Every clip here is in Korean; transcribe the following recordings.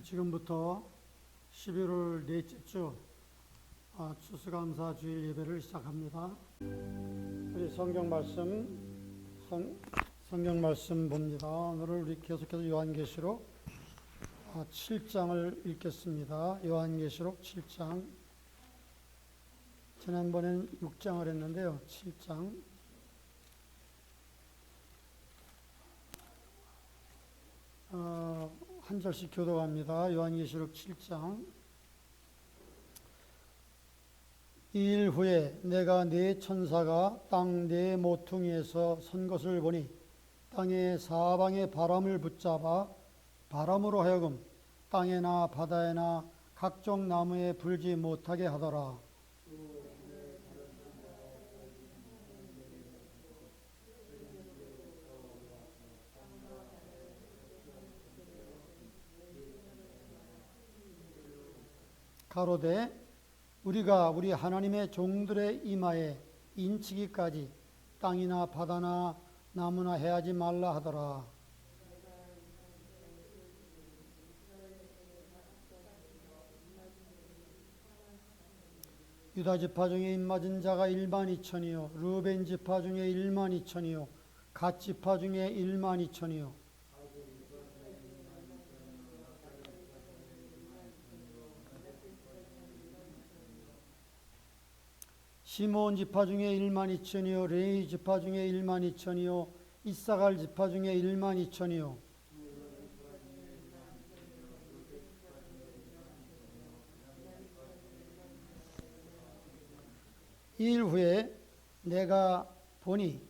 지금부터 11월 넷째 주 추수감사 주일 예배를 시작합니다. 우리 성경 말씀 봅니다. 오늘 우리 계속해서 요한계시록 7장을 읽겠습니다. 요한계시록 7장. 지난번엔 6장을 했는데요. 7장. 한 절씩 교독합니다. 요한계시록 7장. 이일 후에 내가 네 천사가 땅 네 모퉁이에서 선 것을 보니 땅의 사방에 바람을 붙잡아 바람으로 하여금 땅에나 바다에나 각종 나무에 불지 못하게 하더라. 가로되 우리가 우리 하나님의 종들의 이마에 인치기까지 땅이나 바다나 나무나 해하지 말라 하더라. 유다 지파 중에 입맞은 자가 12,000이요 르벤 지파 중에 12,000이요 갓 지파 중에 12,000이요 시므온 지파 중에 12,000이요 레위 지파 중에 12,000이요 이사갈 지파 중에 12,000이요 이일 후에 내가 보니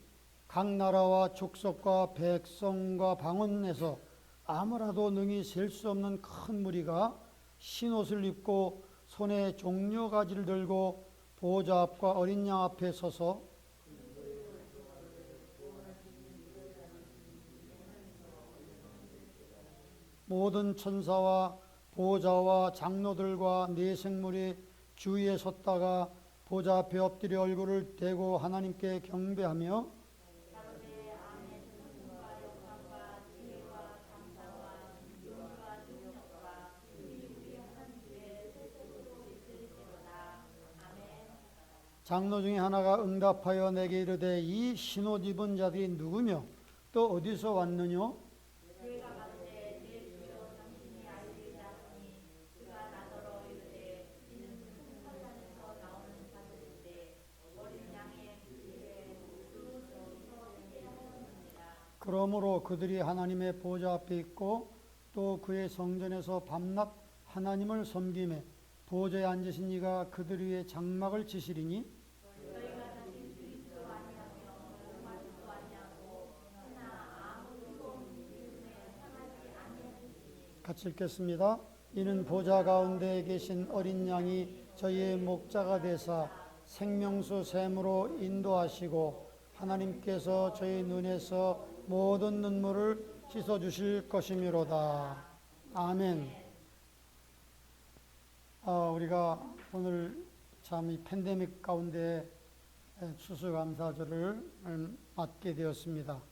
각 나라와 족속과 백성과 방언에서 아무라도 능히 셀 수 없는 큰 무리가 흰옷을 입고 손에 종려가지를 들고 보호자 앞과 어린 양 앞에 서서 모든 천사와 보호자와 장로들과 네 생물이 주위에 섰다가 보좌 앞에 엎드려 얼굴을 대고 하나님께 경배하며 장로 중에 하나가 응답하여 내게 이르되 이 흰옷 입은 자들이 누구며 또 어디서 왔느뇨? 그러므로 그들이 하나님의 보좌 앞에 있고 또 그의 성전에서 밤낮 하나님을 섬기매 보좌에 앉으신 이가 그들 위에 장막을 치시리니 같이 읽겠습니다. 이는 보좌 가운데 계신 어린 양이 저희의 목자가 되사 생명수 샘으로 인도하시고 하나님께서 저희 눈에서 모든 눈물을 씻어주실 것이미로다. 아멘. 우리가 오늘 참 이 팬데믹 가운데 추수감사절을 맞게 되었습니다.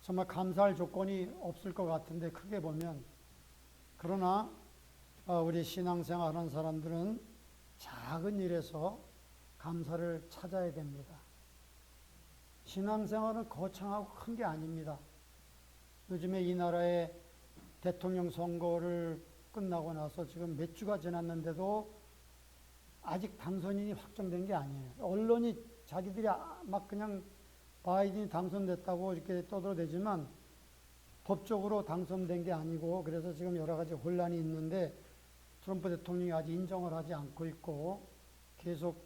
정말 감사할 조건이 없을 것 같은데 크게 보면 그러나 우리 신앙생활 하는 사람들은 작은 일에서 감사를 찾아야 됩니다. 신앙생활은 거창하고 큰 게 아닙니다. 요즘에 이 나라의 대통령 선거를 끝나고 나서 지금 몇 주가 지났는데도 아직 당선인이 확정된 게 아니에요. 언론이 자기들이 막 그냥 바이든이 당선됐다고 이렇게 떠들어대지만 법적으로 당선된 게 아니고 그래서 지금 여러 가지 혼란이 있는데 트럼프 대통령이 아직 인정을 하지 않고 있고 계속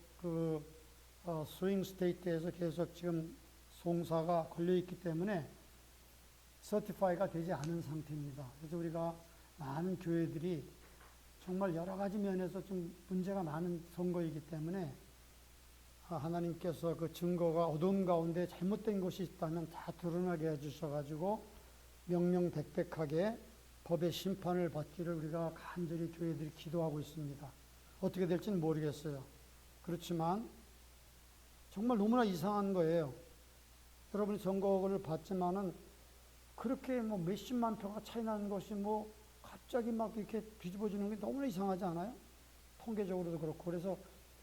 스윙 스테이트에서 계속 지금 송사가 걸려있기 때문에 서티파이가 되지 않은 상태입니다. 그래서 우리가 많은 교회들이 정말 여러 가지 면에서 좀 문제가 많은 선거이기 때문에 하나님께서 그 증거가 어두움 가운데 잘못된 것이 있다면 다 드러나게 해주셔가지고 명명백백하게 법의 심판을 받기를 우리가 간절히 교회들이 기도하고 있습니다. 어떻게 될지는 모르겠어요. 그렇지만 정말 너무나 이상한 거예요. 여러분이 선거를 봤지만은 그렇게 뭐 몇십만 표가 차이 나는 것이 뭐 갑자기 막 이렇게 뒤집어지는 게 너무나 이상하지 않아요? 통계적으로도 그렇고. 그래서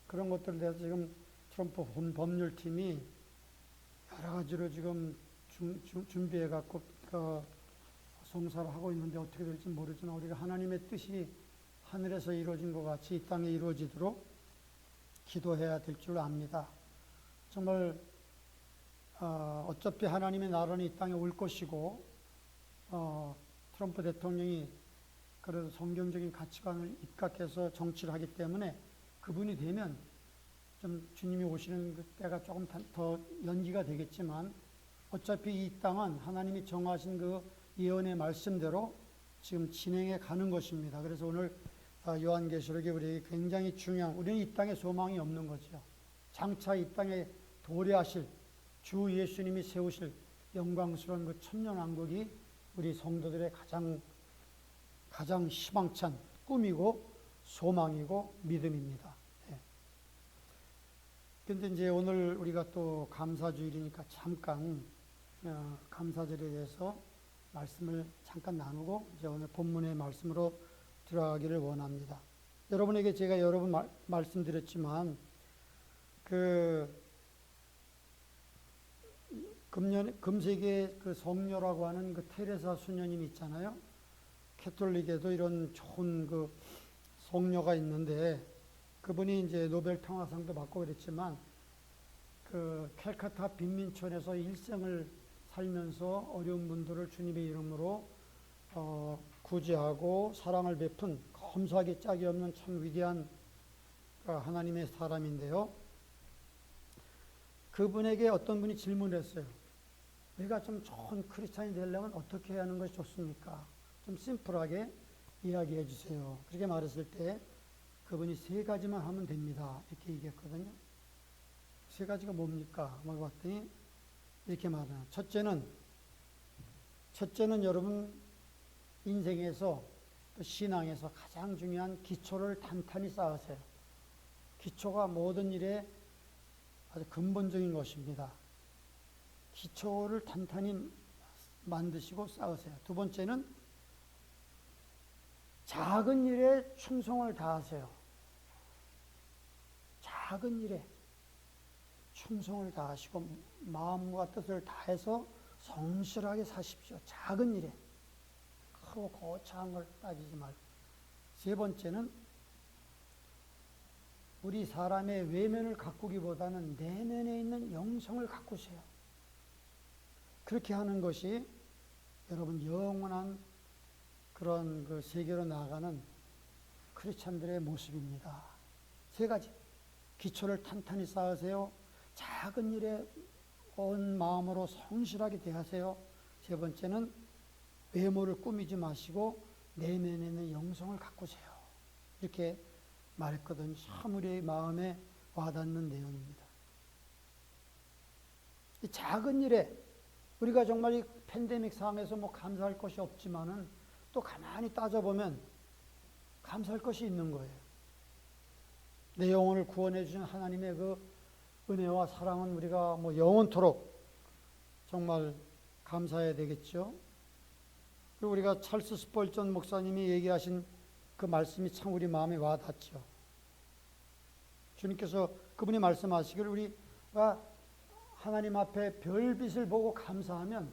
그런 것들에 대해서 지금 트럼프 법률팀이 여러 가지로 지금 준비해 갖고 송사를 하고 있는데 어떻게 될지 모르지만 우리가 하나님의 뜻이 하늘에서 이루어진 것 같이 이 땅에 이루어지도록 기도해야 될 줄 압니다. 정말 어차피 하나님의 나라는 이 땅에 올 것이고 트럼프 대통령이 그래도 성경적인 가치관을 입각해서 정치를 하기 때문에 그분이 되면 좀 주님이 오시는 그 때가 조금 더 연기가 되겠지만 어차피 이 땅은 하나님이 정하신 그 예언의 말씀대로 지금 진행해 가는 것입니다. 그래서 오늘 요한계시록이 우리에게 굉장히 중요한, 우리는 이 땅에 소망이 없는 거죠. 장차 이 땅에 도래하실 주 예수님이 세우실 영광스러운 그 천년왕국이 우리 성도들의 가장 희망찬 꿈이고 소망이고 믿음입니다. 그런데 이제 오늘 우리가 또 감사주일이니까 잠깐 감사절에 대해서 말씀을 잠깐 나누고 이제 오늘 본문의 말씀으로 들어가기를 원합니다. 여러분에게 제가 여러 번 말씀드렸지만 금세기의 그 성녀라고 하는 그 테레사 수녀님 있잖아요. 캐톨릭에도 이런 좋은 그 성녀가 있는데 그분이 이제 노벨 평화상도 받고 그랬지만 그 캘카타 빈민촌에서 일생을 살면서 어려운 분들을 주님의 이름으로 구제하고 사랑을 베푼 검소하기 짝이 없는 참 위대한 하나님의 사람인데요. 그분에게 어떤 분이 질문을 했어요. 우리가 좀 좋은 크리스찬이 되려면 어떻게 하는 것이 좋습니까? 좀 심플하게 이야기해 주세요. 그렇게 말했을 때 그분이 3가지만 하면 됩니다. 이렇게 얘기했거든요. 3가지가 뭡니까? 물어봤더니 이렇게 말해요. 첫째는 여러분 인생에서 또 신앙에서 가장 중요한 기초를 단단히 쌓으세요. 기초가 모든 일에 아주 근본적인 것입니다. 기초를 단단히 만드시고 쌓으세요. 두 번째는 작은 일에 충성을 다하세요. 작은 일에 충성을 다하시고 마음과 뜻을 다해서 성실하게 사십시오. 작은 일에 크고 거창한 걸 따지지 말고. 세 번째는 우리 사람의 외면을 가꾸기보다는 내면에 있는 영성을 가꾸세요. 그렇게 하는 것이 여러분 영원한 그런 그 세계로 나아가는 크리스찬들의 모습입니다. 3가지. 기초를 탄탄히 쌓으세요. 작은 일에 온 마음으로 성실하게 대하세요. 세 번째는 외모를 꾸미지 마시고 내면에 있는 영성을 가꾸세요. 이렇게 말했거든요. 참 우리의 마음에 와닿는 내용입니다. 이 작은 일에 우리가 정말 이 팬데믹 상황에서 뭐 감사할 것이 없지만은 또 가만히 따져보면 감사할 것이 있는 거예요. 내 영혼을 구원해 주신 하나님의 그 은혜와 사랑은 우리가 뭐 영원토록 정말 감사해야 되겠죠. 그리고 우리가 찰스 스펄전 목사님이 얘기하신 그 말씀이 참 우리 마음에 와닿죠. 주님께서 그분이 말씀하시기를 우리가 하나님 앞에 별빛을 보고 감사하면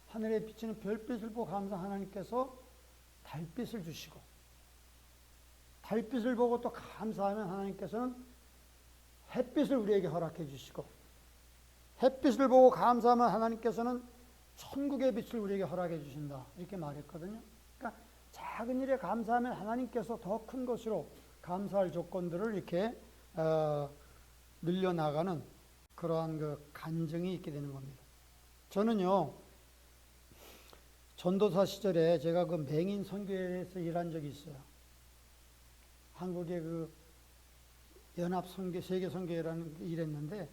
하늘에 비치는 별빛을 보고 감사한 하나님께서 달빛을 주시고 달빛을 보고 또 감사하면 하나님께서는 햇빛을 우리에게 허락해 주시고 햇빛을 보고 감사하면 하나님께서는 천국의 빛을 우리에게 허락해 주신다. 이렇게 말했거든요. 그러니까 작은 일에 감사하면 하나님께서 더 큰 것으로 감사할 조건들을 이렇게 늘려나가는 그러한 그 간증이 있게 되는 겁니다. 저는요, 전도사 시절에 제가 그 맹인 선교회에서 일한 적이 있어요. 한국의 그 연합 선교, 세계 선교회라는 일했는데,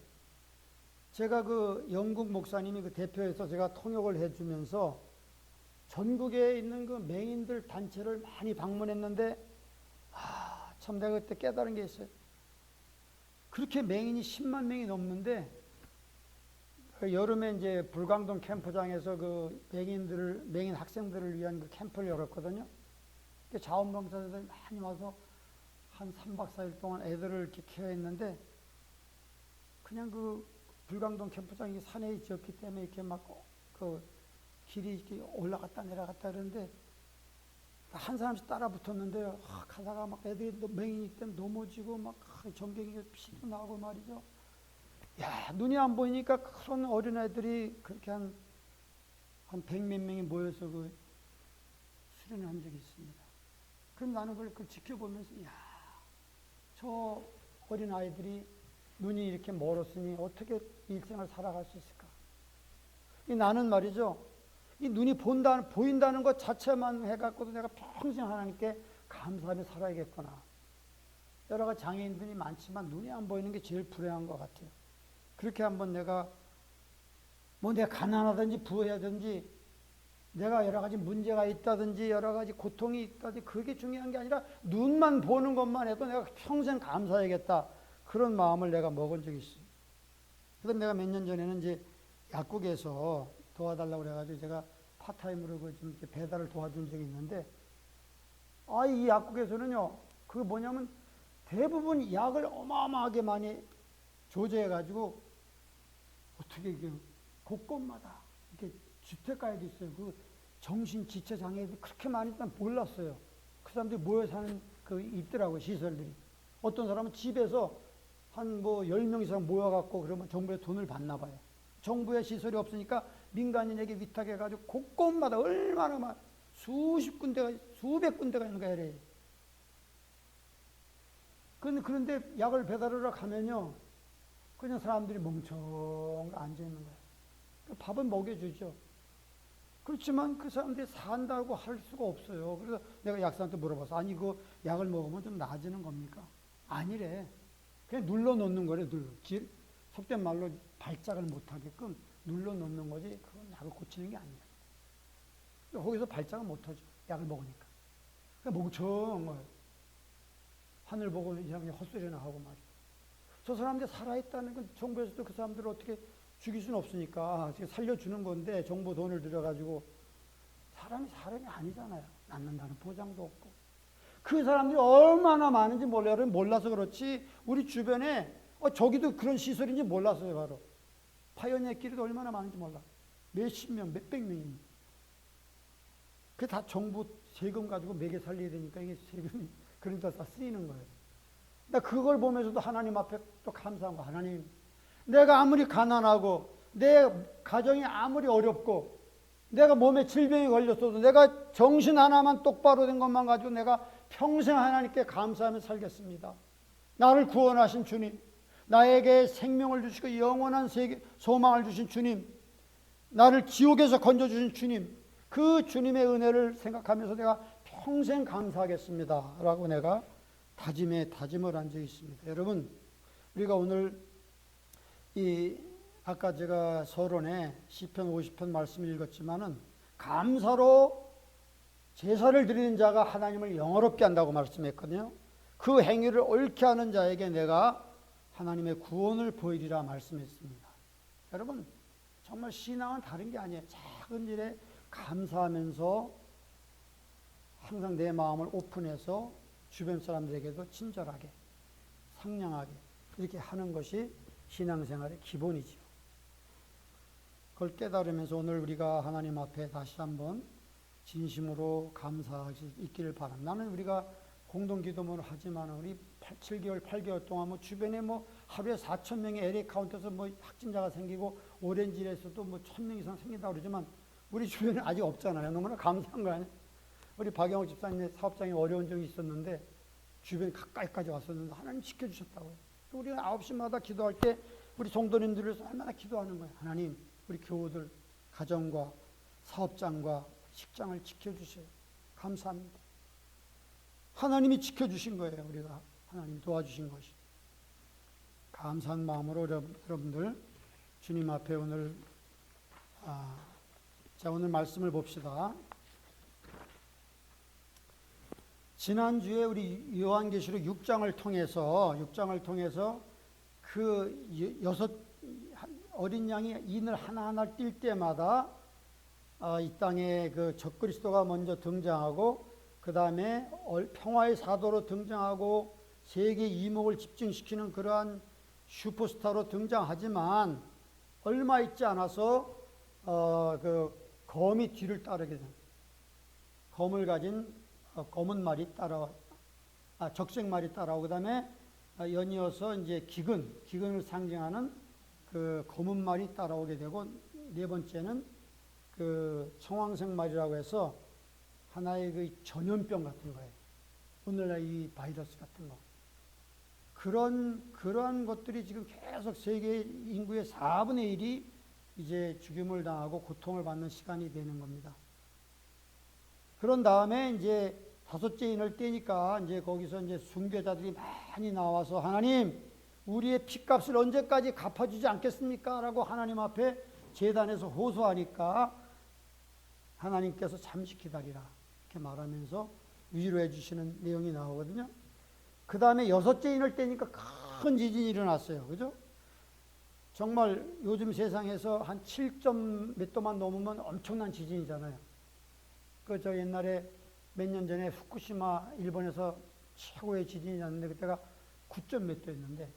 제가 그 영국 목사님이 그 대표해서 제가 통역을 해주면서 전국에 있는 그 맹인들 단체를 많이 방문했는데, 참 내가 그때 깨달은 게 있어요. 그렇게 맹인이 10만 명이 넘는데, 여름에 이제 불광동 캠프장에서 그 맹인 학생들을 위한 그 캠프를 열었거든요. 자원봉사자들이 많이 와서 한 3박 4일 동안 애들을 이렇게 케어했는데, 그냥 그 불광동 캠프장이 산에 지었기 때문에 이렇게 막 그 길이 이렇게 올라갔다 내려갔다 그러는데, 한 사람씩 따라 붙었는데요. 가다가 막 애들이 맹인이 때문에 넘어지고 막 전경이 피도 나고 말이죠. 야, 눈이 안 보이니까 그런 어린애들이 그렇게 한 100몇 명이 모여서 그 수련을 한 적이 있습니다. 그럼 나는 그걸 지켜보면서, 야, 저 어린아이들이 눈이 이렇게 멀었으니 어떻게 일생을 살아갈 수 있을까? 나는 말이죠, 이 눈이 보인다는 것 자체만 해갖고도 내가 평생 하나님께 감사하며 살아야겠구나. 여러 가지 장애인들이 많지만 눈이 안 보이는 게 제일 불행한 것 같아요. 그렇게 한번 내가 가난하든지 부해야든지, 내가 여러 가지 문제가 있다든지 여러 가지 고통이 있다든지, 그게 중요한 게 아니라 눈만 보는 것만 해도 내가 평생 감사해야겠다, 그런 마음을 내가 먹은 적이 있어요. 그래서 내가 몇 년 전에는 이제 약국에서 도와달라고 그래가지고 제가 파타임으로 좀 배달을 도와준 적이 있는데, 이 약국에서는요, 그게 뭐냐면 대부분 약을 어마어마하게 많이 조제해가지고, 어떻게 이게 곳곳마다 이렇게 주택가에도 있어요. 그 정신지체 장애들이 그렇게 많이 있다는 몰랐어요. 그 사람들이 모여 사는 그 있더라고요, 시설들이. 어떤 사람은 집에서 한 10명 이상 모여갖고 그러면 정부에 돈을 받나 봐요. 정부의 시설이 없으니까 민간인에게 위탁해가지고 곳곳마다 얼마나 막 수십 군데가, 수백 군데가 있는 거예요. 그런데 약을 배달하러 가면요, 그냥 사람들이 멍청 앉아있는 거예요. 밥은 먹여주죠. 그렇지만 그 사람들이 산다고 할 수가 없어요. 그래서 내가 약사한테 물어봤어. 아니, 그 약을 먹으면 좀 나아지는 겁니까? 아니래. 그냥 눌러놓는 거래. 속된 말로 발작을 못하게끔 눌러놓는 거지, 그건 약을 고치는 게 아니야. 거기서 발작을 못하죠, 약을 먹으니까. 그냥 멍청 하늘 보고 이상하게 헛소리나 하고 말이야. 저 사람들이 살아있다는 건 정부에서도 그 사람들을 어떻게 죽일 수는 없으니까 살려주는 건데, 정부 돈을 들여가지고. 사람이 아니잖아요. 낫는다는 보장도 없고. 그 사람들이 얼마나 많은지 몰라서 그렇지, 우리 주변에 저기도 그런 시설인지 몰랐어요. 바로 파이어니어끼리도 얼마나 많은지 몰라. 몇십 명, 몇백 명입니다. 그게 다 정부 세금 가지고 매개 살려야 되니까 이게 세금이 그런 데다 쓰이는 거예요. 나 그걸 보면서도 하나님 앞에 또 감사한 거. 하나님, 내가 아무리 가난하고 내 가정이 아무리 어렵고 내가 몸에 질병이 걸렸어도 내가 정신 하나만 똑바로 된 것만 가지고 내가 평생 하나님께 감사하며 살겠습니다. 나를 구원하신 주님, 나에게 생명을 주시고 영원한 소망을 주신 주님, 나를 지옥에서 건져주신 주님, 그 주님의 은혜를 생각하면서 내가 평생 감사하겠습니다 라고 내가 다짐을 한 적이 있습니다. 여러분, 우리가 오늘 아까 제가 서론에 시편 50편 말씀을 읽었지만은, 감사로 제사를 드리는 자가 하나님을 영화롭게 한다고 말씀했거든요. 그 행위를 옳게 하는 자에게 내가 하나님의 구원을 보이리라 말씀했습니다. 여러분, 정말 신앙은 다른 게 아니에요. 작은 일에 감사하면서 항상 내 마음을 오픈해서 주변 사람들에게도 친절하게, 상냥하게 이렇게 하는 것이 신앙생활의 기본이죠. 그걸 깨달으면서 오늘 우리가 하나님 앞에 다시 한번 진심으로 감사할 수 있기를 바랍니다. 나는 우리가 공동기도문을 하지만 우리 7개월, 8개월 동안 주변에 하루에 4,000명의 LA 카운트에서 확진자가 생기고 오렌지에서도 1,000명 이상 생긴다고 그러지만 우리 주변에 아직 없잖아요. 너무나 감사한 거 아니에요? 우리 박영호 집사님의 사업장에 어려운 적이 있었는데 주변 가까이까지 왔었는데 하나님 지켜주셨다고요. 우리가 9시마다 기도할 때 우리 성도님들을 위해서 얼마나 기도하는 거예요. 하나님, 우리 교우들, 가정과 사업장과 식장을 지켜주세요. 감사합니다. 하나님이 지켜주신 거예요. 우리가 하나님 도와주신 것이. 감사한 마음으로 여러분들 주님 앞에 오늘 자, 오늘 말씀을 봅시다. 지난주에 우리 요한계시록 6장을 통해서 그 6 어린 양이 인을 하나하나 뛸 때마다 이 땅에 그 적그리스도가 먼저 등장하고 그 다음에 평화의 사도로 등장하고 세계 이목을 집중시키는 그러한 슈퍼스타로 등장하지만 얼마 있지 않아서 그 검이 뒤를 따르게 됩니다. 검을 가진 검은 말이 적색 말이 따라오고 그다음에 연이어서 이제 기근을 상징하는 그 검은 말이 따라오게 되고 네 번째는 그 청황색 말이라고 해서 하나의 그 전염병 같은 거예요. 오늘날 이 바이러스 같은 거. 그러한 것들이 지금 계속 세계 인구의 4분의 1이 이제 죽임을 당하고 고통을 받는 시간이 되는 겁니다. 그런 다음에 이제 다섯째 인을 떼니까 이제 거기서 이제 순교자들이 많이 나와서 하나님, 우리의 핏값을 언제까지 갚아주지 않겠습니까? 라고 하나님 앞에 제단에서 호소하니까 하나님께서 잠시 기다리라. 이렇게 말하면서 위로해 주시는 내용이 나오거든요. 그 다음에 여섯째 인을 떼니까 큰 지진이 일어났어요. 그죠? 정말 요즘 세상에서 한 7점 몇 도만 넘으면 엄청난 지진이잖아요. 저 옛날에 몇 년 전에 후쿠시마 일본에서 최고의 지진이 났는데 그때가 9점 몇 도였는데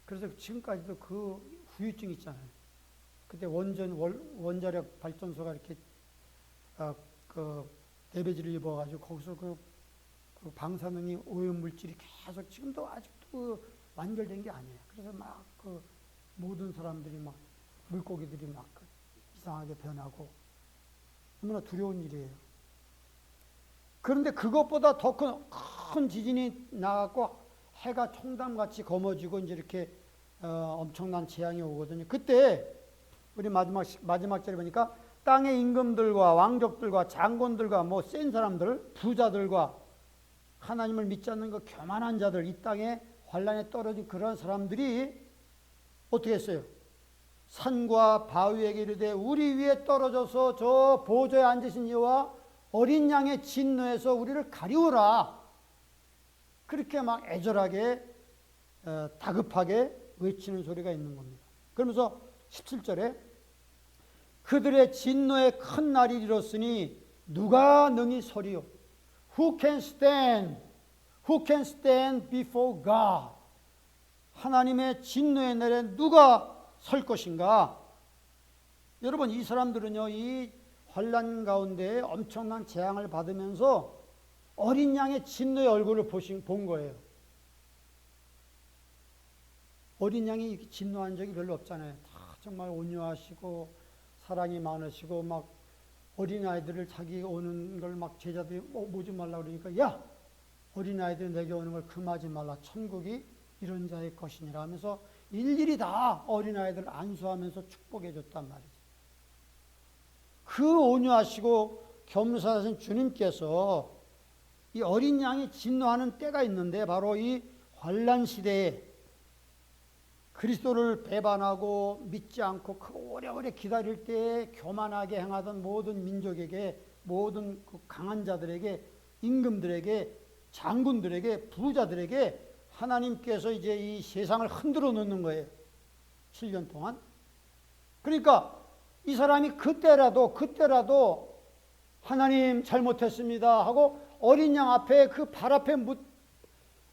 그래서 지금까지도 그 후유증이 있잖아요. 그때 원자력 발전소가 이렇게 그 데미지를 입어가지고 거기서 그 방사능이 오염물질이 계속 지금도 아직도 완결된 게 아니에요. 그래서 막 그 모든 사람들이 막 물고기들이 막 이상하게 변하고 너무나 두려운 일이에요. 그런데 그것보다 더 큰 지진이 나갖고 해가 총담같이 검어지고 이제 이렇게 엄청난 재앙이 오거든요. 그때 우리 마지막 절에 보니까 땅의 임금들과 왕족들과 장군들과 뭐 센 사람들, 부자들과 하나님을 믿지 않는 그 교만한 자들, 이 땅에 환란에 떨어진 그런 사람들이 어떻게 했어요? 산과 바위에게 이르되 우리 위에 떨어져서 저 보좌에 앉으신 이와 어린 양의 진노에서 우리를 가리우라. 그렇게 막 애절하게 다급하게 외치는 소리가 있는 겁니다. 그러면서 17절에 그들의 진노의 큰 날이 이르렀으니 누가 능히 서리요? Who can stand? Who can stand before God? 하나님의 진노의 날에 누가 설 것인가? 여러분, 이 사람들은요, 이 환란 가운데 엄청난 재앙을 받으면서 어린 양의 진노의 얼굴을 본 거예요. 어린 양이 진노한 적이 별로 없잖아요. 다 정말 온유하시고 사랑이 많으시고 막 어린아이들을 자기 오는 걸 막 제자들이 모지 말라 그러니까 야! 어린아이들이 내게 오는 걸 금하지 말라. 천국이 이런 자의 것이니라 하면서 일일이 다 어린아이들을 안수하면서 축복해 줬단 말이죠. 그 온유하시고 겸손하신 주님께서 이 어린 양이 진노하는 때가 있는데 바로 이 환란 시대에 그리스도를 배반하고 믿지 않고 그 오래오래 기다릴 때에 교만하게 행하던 모든 민족에게, 모든 그 강한 자들에게, 임금들에게, 장군들에게, 부자들에게 하나님께서 이제 이 세상을 흔들어 놓는 거예요. 7년 동안. 그러니까 이 사람이 그때라도 하나님 잘못했습니다 하고 어린 양 앞에 그 발 앞에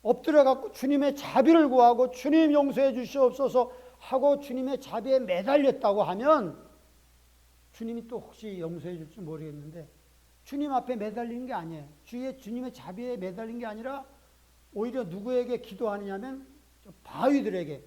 엎드려 갖고 주님의 자비를 구하고 주님 용서해 주시옵소서 하고 주님의 자비에 매달렸다고 하면 주님이 또 혹시 용서해 줄지 모르겠는데 주님 앞에 매달리는 게 아니에요. 주님의 자비에 매달린 게 아니라 오히려 누구에게 기도하느냐면 바위들에게,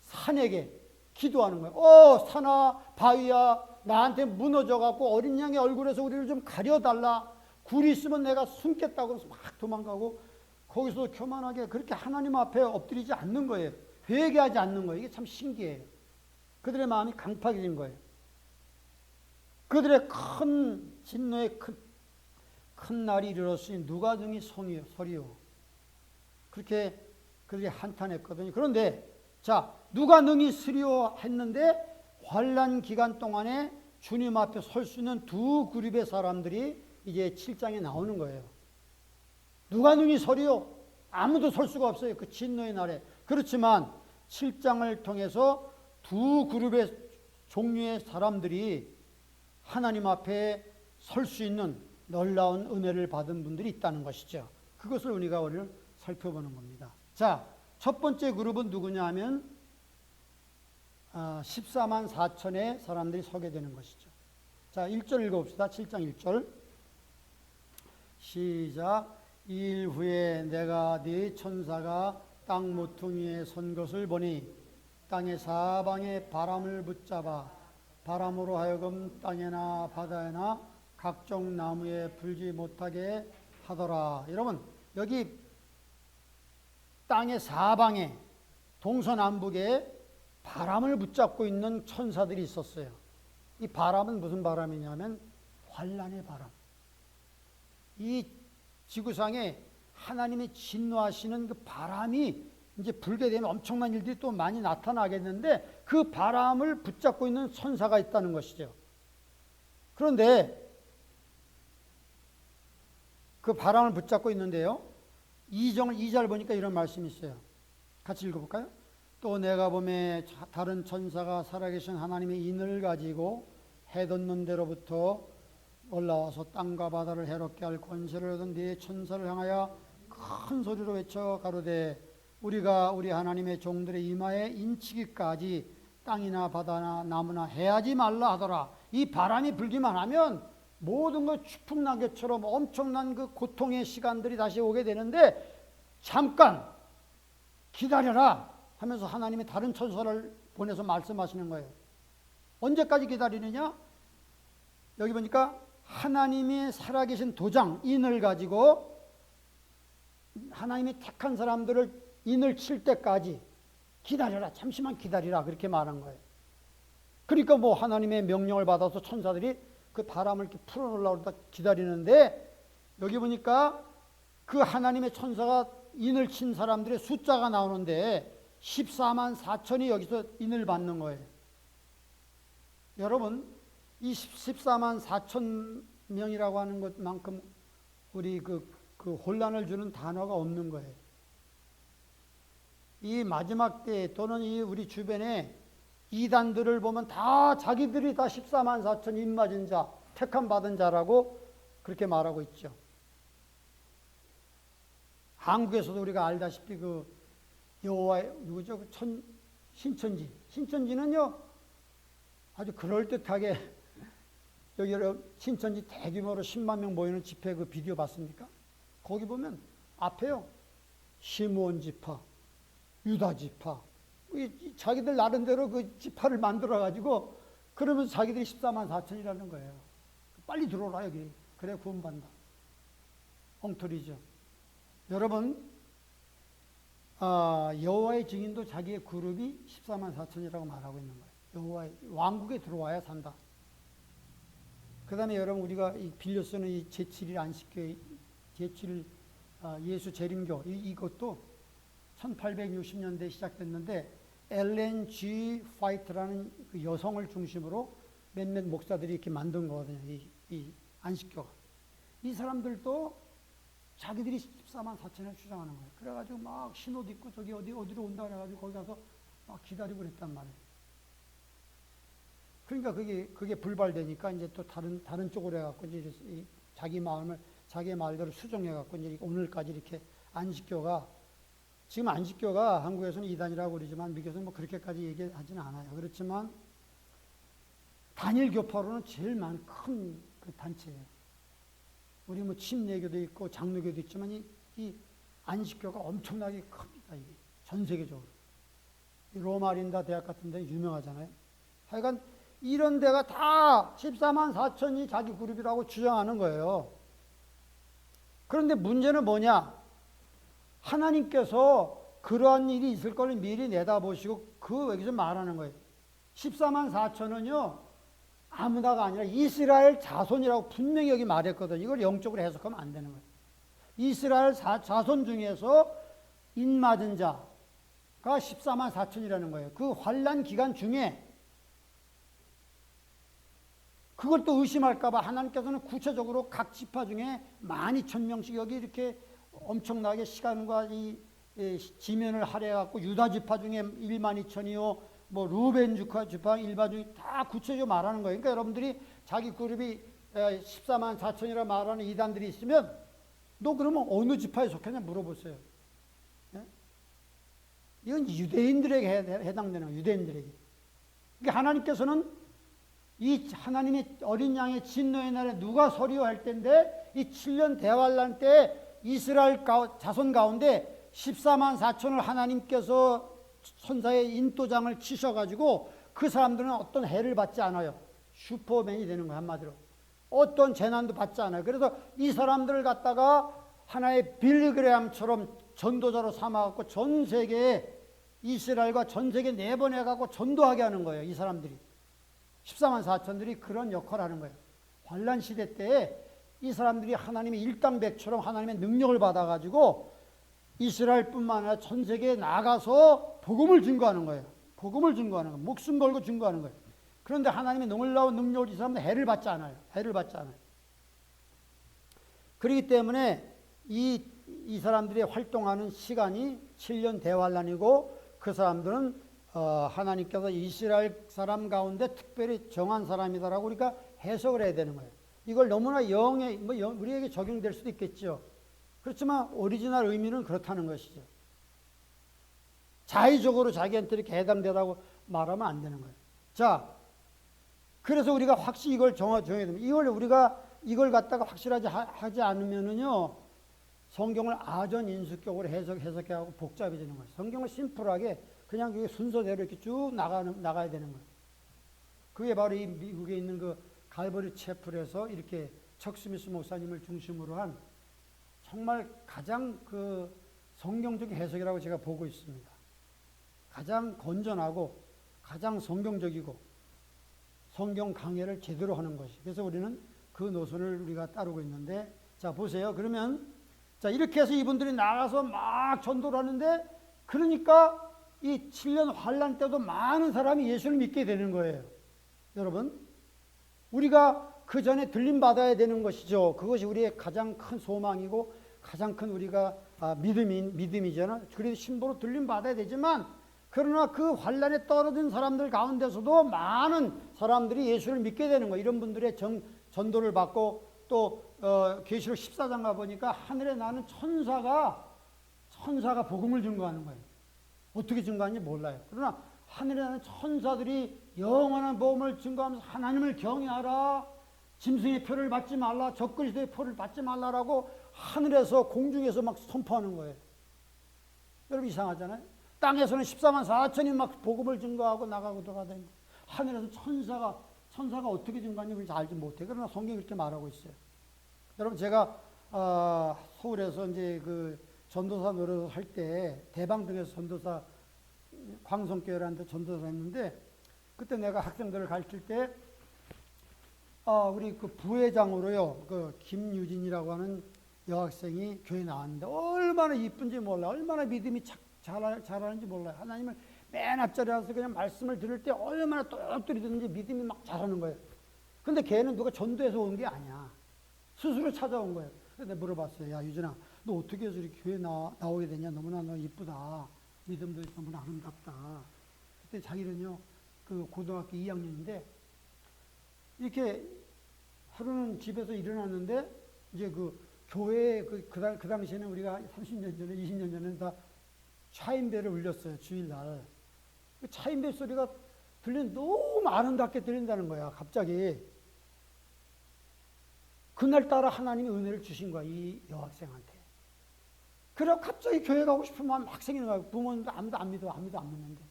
산에게 기도하는 거예요. 산아, 바위야, 나한테 무너져갖고 어린 양의 얼굴에서 우리를 좀 가려달라. 굴이 있으면 내가 숨겠다고 해서 막 도망가고 거기서 교만하게 그렇게 하나님 앞에 엎드리지 않는 거예요. 회개하지 않는 거예요. 이게 참 신기해요. 그들의 마음이 강팍해진 거예요. 그들의 큰 진노의 큰 날이 이르렀으니 누가 능히 서리요. 그렇게 그들이 한탄했거든요. 그런데 자, 누가 능히 서리요 했는데 환란 기간 동안에 주님 앞에 설 수 있는 두 그룹의 사람들이 이제 7장에 나오는 거예요. 누가 능히 서리요? 아무도 설 수가 없어요. 그 진노의 날에. 그렇지만 7장을 통해서 두 그룹의 종류의 사람들이 하나님 앞에 설 수 있는 놀라운 은혜를 받은 분들이 있다는 것이죠. 그것을 우리가 오늘 살펴보는 겁니다. 자, 첫 번째 그룹은 누구냐 하면 14만 4천의 사람들이 서게 되는 것이죠. 자, 1절 읽어봅시다. 7장 1절. 시작. 이일 후에 내가 네 천사가 땅 모퉁이에 선 것을 보니 땅의 사방에 바람을 붙잡아 바람으로 하여금 땅에나 바다에나 각종 나무에 불지 못하게 하더라. 여러분, 여기 땅의 사방에 동서남북에 바람을 붙잡고 있는 천사들이 있었어요. 이 바람은 무슨 바람이냐면 환란의 바람. 이 지구상에 하나님이 진노하시는 그 바람이 이제 불게 되면 엄청난 일들이 또 많이 나타나겠는데 그 바람을 붙잡고 있는 천사가 있다는 것이죠. 그런데 그 바람을 붙잡고 있는데요. 2절 보니까 이런 말씀이 있어요. 같이 읽어볼까요? 또 내가 보매 다른 천사가 살아계신 하나님의 인을 가지고 해 돋는 데로부터 올라와서 땅과 바다를 해롭게 할 권세를 얻은 네 천사를 향하여 큰 소리로 외쳐 가로되 우리가 우리 하나님의 종들의 이마에 인치기까지 땅이나 바다나 나무나 해하지 말라 하더라. 이 바람이 불기만 하면 모든 것 추풍낙엽처럼 엄청난 그 고통의 시간들이 다시 오게 되는데 잠깐 기다려라 하면서 하나님이 다른 천사를 보내서 말씀하시는 거예요. 언제까지 기다리느냐? 여기 보니까 하나님이 살아계신 도장, 인을 가지고 하나님이 택한 사람들을 인을 칠 때까지 기다려라, 잠시만 기다리라 그렇게 말한 거예요. 그러니까 뭐 하나님의 명령을 받아서 천사들이 그 바람을 이렇게 풀어놓으려고 기다리는데 여기 보니까 그 하나님의 천사가 인을 친 사람들의 숫자가 나오는데 14만 4천이 여기서 인을 받는 거예요. 여러분, 이 14만 4천 명이라고 하는 것만큼 우리 그 혼란을 주는 단어가 없는 거예요. 이 마지막 때 또는 이 우리 주변에 이단들을 보면 다 자기들이 다 14만 4천 입맞은 자, 택함 받은 자라고 그렇게 말하고 있죠. 한국에서도 우리가 알다시피 그 여호와의 누구죠? 그 신천지는요 아주 그럴듯하게 여기 신천지 대규모로 10만 명 모이는 집회 그 비디오 봤습니까? 거기 보면 앞에요 시므온 지파, 유다 지파, 자기들 나름대로 그 지파를 만들어 가지고 그러면서 자기들이 14만 4천이라는 거예요. 빨리 들어오라 여기. 그래 구원받는다. 엉터리죠. 여러분, 여호와의 증인도 자기의 그룹이 14만 4천이라고 말하고 있는 거예요. 여호와의 왕국에 들어와야 산다. 그 다음에 여러분 우리가 빌려 쓰는 이 제7일 안식교회, 제7일 예수 재림교 이것도 1860년대에 시작됐는데 엘렌 G. 화이트라는 그 여성을 중심으로 몇몇 목사들이 이렇게 만든 거거든요. 이 안식교가. 이 사람들도 자기들이 14만 4천을 주장하는 거예요. 그래가지고 막 신옷 입고 저기 어디로 온다 그래가지고 거기 가서 막 기다리고 그랬단 말이에요. 그러니까 그게 불발되니까 이제 또 다른 쪽으로 해갖고 이제 자기 마음을 자기의 말대로 수정해갖고 이제 오늘까지 이렇게 안식교가 지금 안식교가 한국에서는 이단이라고 그러지만 미국에서는 뭐 그렇게까지 얘기하지는 않아요. 그렇지만 단일 교파로는 제일 큰 그 단체예요. 우리 뭐 침례교도 있고 장로교도 있지만 이 안식교가 엄청나게 큽니다. 이게 전 세계적으로. 로마린다 대학 같은 데 유명하잖아요. 하여간 이런 데가 다 14만 4천이 자기 그룹이라고 주장하는 거예요. 그런데 문제는 뭐냐? 하나님께서 그러한 일이 있을 걸 미리 내다보시고 여기서 말하는 거예요. 14만 4천은요. 아무나가 아니라 이스라엘 자손이라고 분명히 여기 말했거든요. 이걸 영적으로 해석하면 안 되는 거예요. 이스라엘 자손 중에서 인맞은 자가 14만 4천이라는 거예요. 그 환란 기간 중에 그걸 또 의심할까봐 하나님께서는 구체적으로 각 지파 중에 12,000명씩 여기 이렇게 엄청나게 시간과 이 지면을 할애해갖고 유다 지파 중에 12,000이요, 뭐 루벤 지파 일반 중에 다 구체적으로 말하는 거예요. 그러니까 여러분들이 자기 그룹이 14만 4천이라 말하는 이단들이 있으면 너 그러면 어느 지파에 속했냐 물어보세요. 예? 이건 유대인들에게 해당되는 거예요. 유대인들에게. 그러니까 하나님께서는 이 하나님의 어린 양의 진노의 날에 누가 서리할 때인데 이 7년 대환란 때 이스라엘 자손 가운데 14만 4천을 하나님께서 천사의 인도장을 치셔가지고 그 사람들은 어떤 해를 받지 않아요. 슈퍼맨이 되는 거예요. 한마디로. 어떤 재난도 받지 않아요. 그래서 이 사람들을 갖다가 하나의 빌리그레암처럼 전도자로 삼아갖고 전 세계에 이스라엘과 전 세계 내보내갖고 전도하게 하는 거예요. 이 사람들이. 14만 4천들이 그런 역할을 하는 거예요. 환란 시대 때에 이 사람들이 하나님의 일당백처럼 하나님의 능력을 받아가지고 이스라엘뿐만 아니라 전 세계에 나가서 복음을 증거하는 거예요. 복음을 증거하는 거예요. 목숨 걸고 증거하는 거예요. 그런데 하나님의 놀라운 능력을 이 사람들 해를 받지 않아요. 해를 받지 않아요. 그렇기 때문에 이 사람들이 활동하는 시간이 7년 대환란이고 그 사람들은 하나님께서 이스라엘 사람 가운데 특별히 정한 사람이다라고 우리가 해석을 해야 되는 거예요. 이걸 너무나 우리에게 적용될 수도 있겠죠. 그렇지만 오리지널 의미는 그렇다는 것이죠. 자의적으로 자기한테 이렇게 해당되라고 말하면 안 되는 거예요. 자, 그래서 우리가 확실히 이걸 정해야 됩니다. 이걸 갖다가 확실하지 하지 않으면은요, 성경을 아전인수격으로 해석해하고 복잡해지는 거예요. 성경을 심플하게 그냥 순서대로 이렇게 쭉 나가야 되는 거예요. 그게 바로 이 미국에 있는 그 갈버리 채플에서 이렇게 척 스미스 목사님을 중심으로 한 정말 가장 그 성경적인 해석이라고 제가 보고 있습니다. 가장 건전하고 가장 성경적이고 성경 강해를 제대로 하는 것이. 그래서 우리는 그 노선을 우리가 따르고 있는데, 자 보세요. 그러면 자 이렇게 해서 이분들이 나가서 막 전도를 하는데, 그러니까 이 7년 환란 때도 많은 사람이 예수를 믿게 되는 거예요. 여러분, 우리가 그 전에 들림 받아야 되는 것이죠. 그것이 우리의 가장 큰 소망이고 가장 큰 우리가 믿음이잖아. 그래서 신보로 들림 받아야 되지만, 그러나 그 환란에 떨어진 사람들 가운데서도 많은 사람들이 예수를 믿게 되는 거예요. 이런 분들의 전도를 받고, 또 계시록 14장 가보니까 하늘에 나는 천사가 복음을 증거하는 거예요. 어떻게 증거하는지 몰라요. 그러나 하늘에 나는 천사들이 영원한 복음을 증거하면서 하나님을 경외하라, 짐승의 표를 받지 말라, 적그리스도의 표를 받지 말라라고 하늘에서 공중에서 막 선포하는 거예요. 여러분 이상하잖아요. 땅에서는 14만 4천이 막 복음을 증거하고 나가고 들어가다니, 하늘에서 천사가 어떻게 증거하는지 우리 잘 알지 못해. 그러나 성경이 그렇게 말하고 있어요. 여러분 제가 서울에서 이제 그 전도사 노릇을 할 때 대방동에서 전도사 광성교회라는 데 전도사 했는데, 그때 내가 학생들을 가르칠 때 우리 그 부회장으로요, 그 김유진이라고 하는 여학생이 교회 나왔는데 얼마나 이쁜지 몰라, 얼마나 믿음이 잘하는지 몰라요. 하나님을 맨 앞자리에 와서 그냥 말씀을 들을 때 얼마나 똘똘히 듣는지 믿음이 막 잘하는 거예요. 근데 걔는 누가 전도해서 온 게 아니야. 스스로 찾아온 거예요. 그래서 내가 물어봤어요. 야 유진아, 너 어떻게 해서 이렇게 교회 나오게 되냐? 너무나 너 이쁘다. 믿음도 너무나 아름답다. 그때 자기는요, 그 고등학교 2학년인데 이렇게 하루는 집에서 일어났는데, 이제 그 교회에 그 당시에는 우리가 30년 전에 20년 전에는 다 차인배를 울렸어요. 주일날. 그 차인배 소리가 너무 아름답게 들린다는 거야. 갑자기. 그날따라 하나님이 은혜를 주신 거야. 이 여학생한테. 그래 갑자기 교회 가고 싶은 마음이 막 생기는 거야. 부모님도 아무도 안 믿는데.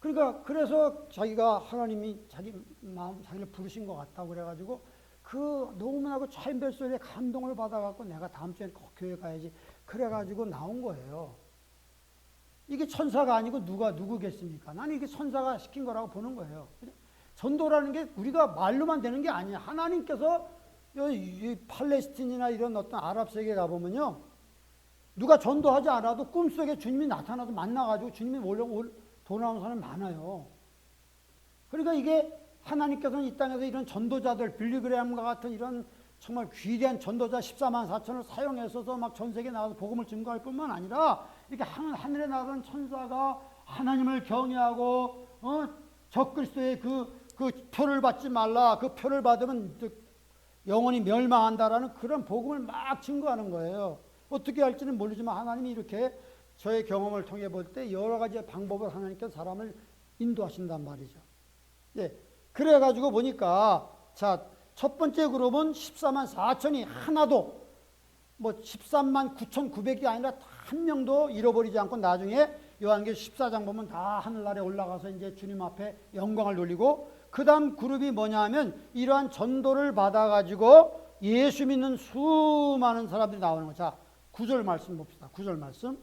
그러니까 그래서 자기가 하나님이 자기를 부르신 것 같다고 그래가지고 그 너무나 그 차인별 소리에 감동을 받아갖고 내가 다음 주에 꼭 교회 가야지. 그래가지고 나온 거예요. 이게 천사가 아니고 누구겠습니까? 나는 이게 천사가 시킨 거라고 보는 거예요. 전도라는 게 우리가 말로만 되는 게 아니에요. 하나님께서 이 팔레스틴이나 이런 어떤 아랍 세계에 가보면요, 누가 전도하지 않아도 꿈속에 주님이 나타나서 만나가지고 주님이 돌아오는 사람이 많아요. 그러니까 이게 하나님께서는 이 땅에서 이런 전도자들, 빌리그레암과 같은 이런 정말 귀대한 전도자 14만 4천을 사용해서 막 전 세계에 나가서 복음을 증거할 뿐만 아니라, 이렇게 하늘에 나가는 천사가 하나님을 경외하고 적그리스도의 그 그 표를 받지 말라. 그 표를 받으면 영원히 멸망한다라는 그런 복음을 막 증거하는 거예요. 어떻게 할지는 모르지만 하나님이 이렇게 저의 경험을 통해 볼 때 여러 가지 방법을 하나님께서 사람을 인도하신단 말이죠. 예. 그래가지고 보니까 자, 첫 번째 그룹은 14만 4천이 하나도 뭐 13만 9,900이 아니라 한 명도 잃어버리지 않고 나중에 요한계시록 14장 보면 다 하늘나라에 올라가서 이제 주님 앞에 영광을 돌리고 그 다음 그룹이 뭐냐 하면 이러한 전도를 받아가지고 예수 믿는 수많은 사람들이 나오는 거죠. 자, 9절 말씀 봅시다. 9절 말씀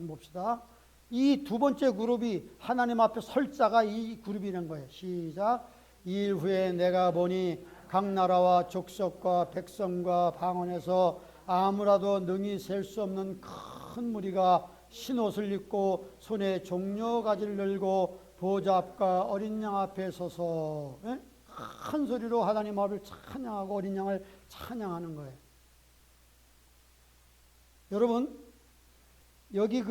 봅시다. 이 두 번째 그룹이 하나님 앞에 설 자가 이 그룹이라는 거예요. 시작. 이 일 후에 내가 보니 각 나라와 족속과 백성과 방언에서 아무라도 능히 셀 수 없는 큰 무리가 흰옷을 입고 손에 종려가지를 들고 보좌 앞과 어린 양 앞에 서서 큰 소리로 하나님 앞을 찬양하고 어린 양을 찬양하는 거예요. 여러분 여기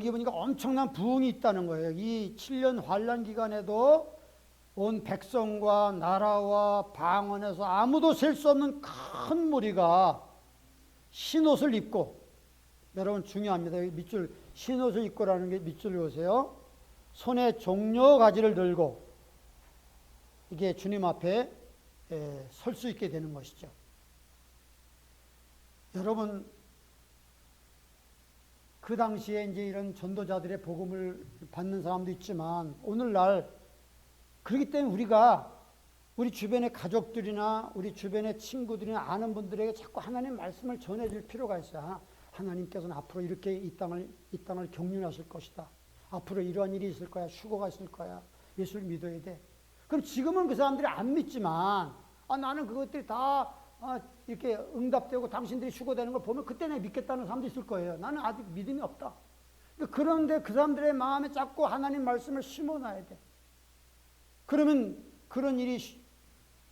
보니까 엄청난 부흥이 있다는 거예요. 이 7년 환란 기간에도 온 백성과 나라와 방언에서 아무도 셀 수 없는 큰 무리가 흰옷을 입고, 여러분 중요합니다. 밑줄 흰옷을 입고라는 게 밑줄을 보세요. 손에 종려가지를 들고 이게 주님 앞에 설 수 있게 되는 것이죠. 여러분 그 당시에 이제 이런 전도자들의 복음을 받는 사람도 있지만 오늘날 그렇기 때문에 우리가 우리 주변의 가족들이나 우리 주변의 친구들이나 아는 분들에게 자꾸 하나님 말씀을 전해줄 필요가 있어요. 하나님께서는 앞으로 이렇게 이 땅을 경륜하실 것이다. 앞으로 이러한 일이 있을 거야. 휴거가 있을 거야. 예수를 믿어야 돼. 그럼 지금은 그 사람들이 안 믿지만 나는 그것들이 다 이렇게 응답되고 당신들이 휴거되는 걸 보면 그때 내가 믿겠다는 사람도 있을 거예요. 나는 아직 믿음이 없다. 그런데 그 사람들의 마음에 자꾸 하나님 말씀을 심어놔야 돼. 그러면 그런 일이